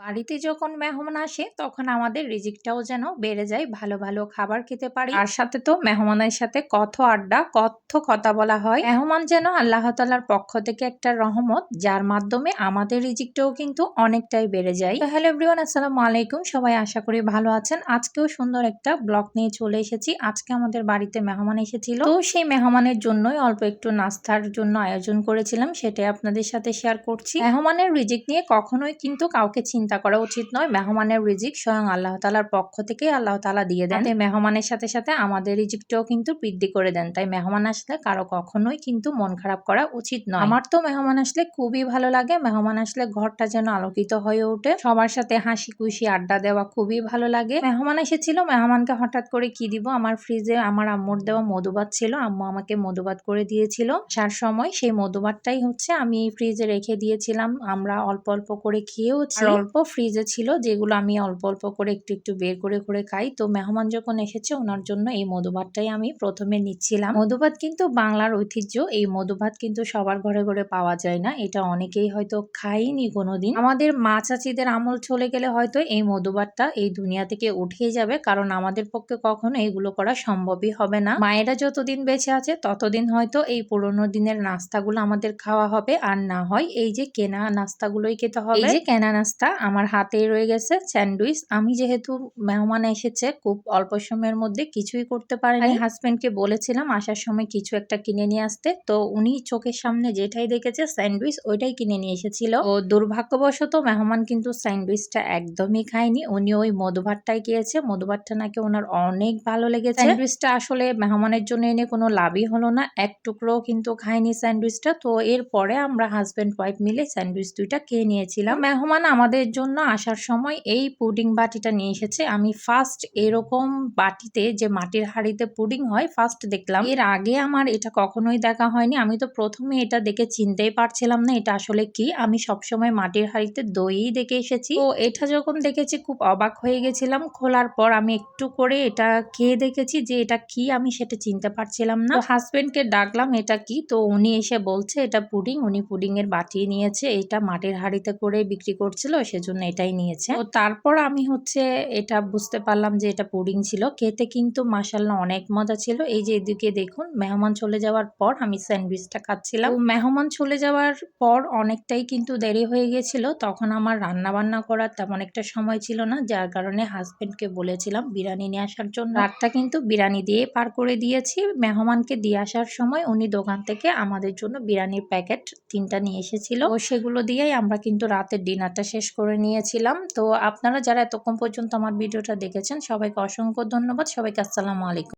বাড়িতে যখন মেহমান আসে তখন আমাদের রিজিকটাও যেন বেড়ে যায়, ভালো ভালো খাবার খেতে পারি। আর সাথে তো মেহমানের সাথে কত আড্ডা, কত কথা বলা হয়। মেহমান যেন আল্লাহ তাআলার পক্ষ থেকে একটা রহমত, যার মাধ্যমে আমাদের রিজিকটাও কিন্তু অনেকটাই বেড়ে যায়। তো হ্যালো এভরিওয়ান, আসসালামু আলাইকুম। সবাই আশা করি ভালো আছেন। আজকেও সুন্দর একটা ব্লগ নিয়ে চলে এসেছি। আজকে আমাদের বাড়িতে মেহমান এসেছিল, তো সেই মেহমানের জন্যই অল্প একটু নাস্তার জন্য আয়োজন করেছিলাম, সেটাই আপনাদের সাথে শেয়ার করছি। মেহমানের রিজিক নিয়ে কখনোই কিন্তু কাউকে চিন্তা করা উচিত নয়। মেহমানের রিজিক স্বয়ং আল্লাহ তাআলার পক্ষ থেকে আল্লাহ তাআলা দিয়ে দেন। মেহমানের সাথে সাথে আমাদের রিজিকটাও কিন্তু বৃদ্ধি করে দেন। তাই মেহমান আসলে কারো কখনোই কিন্তু মন খারাপ করা উচিত নয়। আমার তো মেহমান আসলে খুবই ভালো লাগে। মেহমান আসলে ঘরটা যেন আলোকিত হয়ে ওঠে। সবার সাথে হাসি খুশি আড্ডা দেওয়া খুবই ভালো লাগে। মেহমান এসেছিল, মেহমানকে হঠাৎ করে কি দিব, আমার ফ্রিজে আমার আম্মুর দেওয়া মধুভাত ছিল, আম্মু আমাকে মধুভাত করে দিয়েছিল। আসার সময় সেই মধুভাতটাই হচ্ছে আমি ফ্রিজে রেখে দিয়েছিলাম। আমরা অল্প অল্প করে খেয়েওছি, আর অল্প ফ্রিজে ছিল যেগুলো আমি অল্প অল্প করে একটু একটু বের করে করে খাই। তো মেহমান যখন এসেছে ওনার জন্য এই মধুভাতটাই আমি প্রথমে নিচ্ছিলাম। মধুভাত কিন্তু বাংলার ঐতিহ্য। এই মধুভাত কিন্তু সবার ঘরে ঘরে পাওয়া যায় না, এটা অনেকেই হয়তো খাইনি কোনোদিন। আমাদের মা চাচিদের আমল চলে গেলে হয়তো এই মধুভাতটা এই দুনিয়া থেকে উঠেই যাবে, কারণ আমাদের পক্ষে কখনো এগুলো করা সম্ভবই হবে না। মায়েরা যতদিন বেঁচে আছে ততদিন হয়তো এই পুরোনো দিনের নাস্তাগুলো আমাদের খাওয়া হবে, আর না হয় এই যে কেনা নাস্তাগুলোই খেতে হবে। এই যে কেনা নাস্তা আমার হাতেই রয়ে গেছে স্যান্ডউইচ। আমি যেহেতু মেহমান এসেছে খুব অল্প সময়ের মধ্যে কিছুই করতে পারেনি, আমি হাজবেন্ডকে বলেছিলাম আসার সময় কিছু একটা কিনে নিয়ে আসতে, তো উনি চোখের সামনে যেটাই দেখেছে স্যান্ডউইচ ওইটাই কিনে নিয়ে এসেছিল। ও দুর্ভাগ্যবশত মেহমান কিন্তু স্যান্ডউইচটা একদমই খায়নি, উনি ওই মধুভাতটাই খেয়েছে। মধুভাতটা নাকি ওনার অনেক ভালো লেগেছে। স্যান্ডউইচটা আসলে মেহমানের জন্য এনে কোনো লাভই হলো না, এক টুকরো কিন্তু খায়নি স্যান্ডউইচটা। তো এরপরে আমরা হাজবেন্ড ওয়াইফ মিলে স্যান্ডউইচ দুইটা খেয়ে নিয়েছিলাম। মেহমান আমাদের জন্য আসার সময় এই পুডিং বাটিটা নিয়ে এসেছে। আমি ফার্স্ট এরকম বাটিতে যে মাটির হাঁড়িতে পুডিং হয় ফার্স্ট দেখলাম, এর আগে আমার এটা কখনোই দেখা হয়নি। আমি তো প্রথমে এটা দেখে চিনতেই পারছিলাম না এটা আসলে কি। আমি সবসময় মাটির হাঁড়িতে দই দেখে এসেছি, তো এটা যখন দেখেছি খুব অবাক হয়ে গেছিলাম। খোলার পর আমি একটু করে এটা খেয়ে দেখেছি যে এটা কি, আমি সেটা চিনতে পারছিলাম না। হাজবেন্ডকে ডাকলাম এটা কি, তো উনি এসে বলছে এটা পুডিং। উনি পুডিং এর বাটি নিয়েছে, এটা মাটির হাঁড়িতে করে বিক্রি করছিল সেজন্য এটাই নিয়েছে। তো তারপর আমি হচ্ছে এটা বুঝতে পারলাম যে এটা পুডিং ছিল। খেতে কিন্তু মাশাআল্লাহ অনেক মজা ছিল। এই যে এদিকে দেখুন মেহমান চলে যাওয়ার পর আমি স্যান্ডউইচটা খাচ্ছিলাম। মেহমান চলে যাওয়ার পর অনেকটাই কিন্তু দেরি হয়ে গেছিল, তখন আমার রান্না বান্না করার তেমন একটা সময় ছিল না, যার কারণে হাজবেন্ডকে বলেছিলাম বিরিয়ানি নিয়ে আসার জন্য। রাতটা কিন্তু বিরিয়ানি দিয়ে পার করে দিয়েছি। মেহমানকে দিয়ে আসার সময় উনি দোকান থেকে আমাদের জন্য বিরিয়ানির প্যাকেট 3টা নিয়ে এসেছিল, ও সেগুলো দিয়েই আমরা কিন্তু রাতের ডিনারটা শেষ করে নিয়েছিলাম। তো আপনারা যারা এতক্ষণ পর্যন্ত আমার ভিডিওটা দেখেছেন সবাইকে অসংখ্য ধন্যবাদ। সবাইকে আসসালামু আলাইকুম।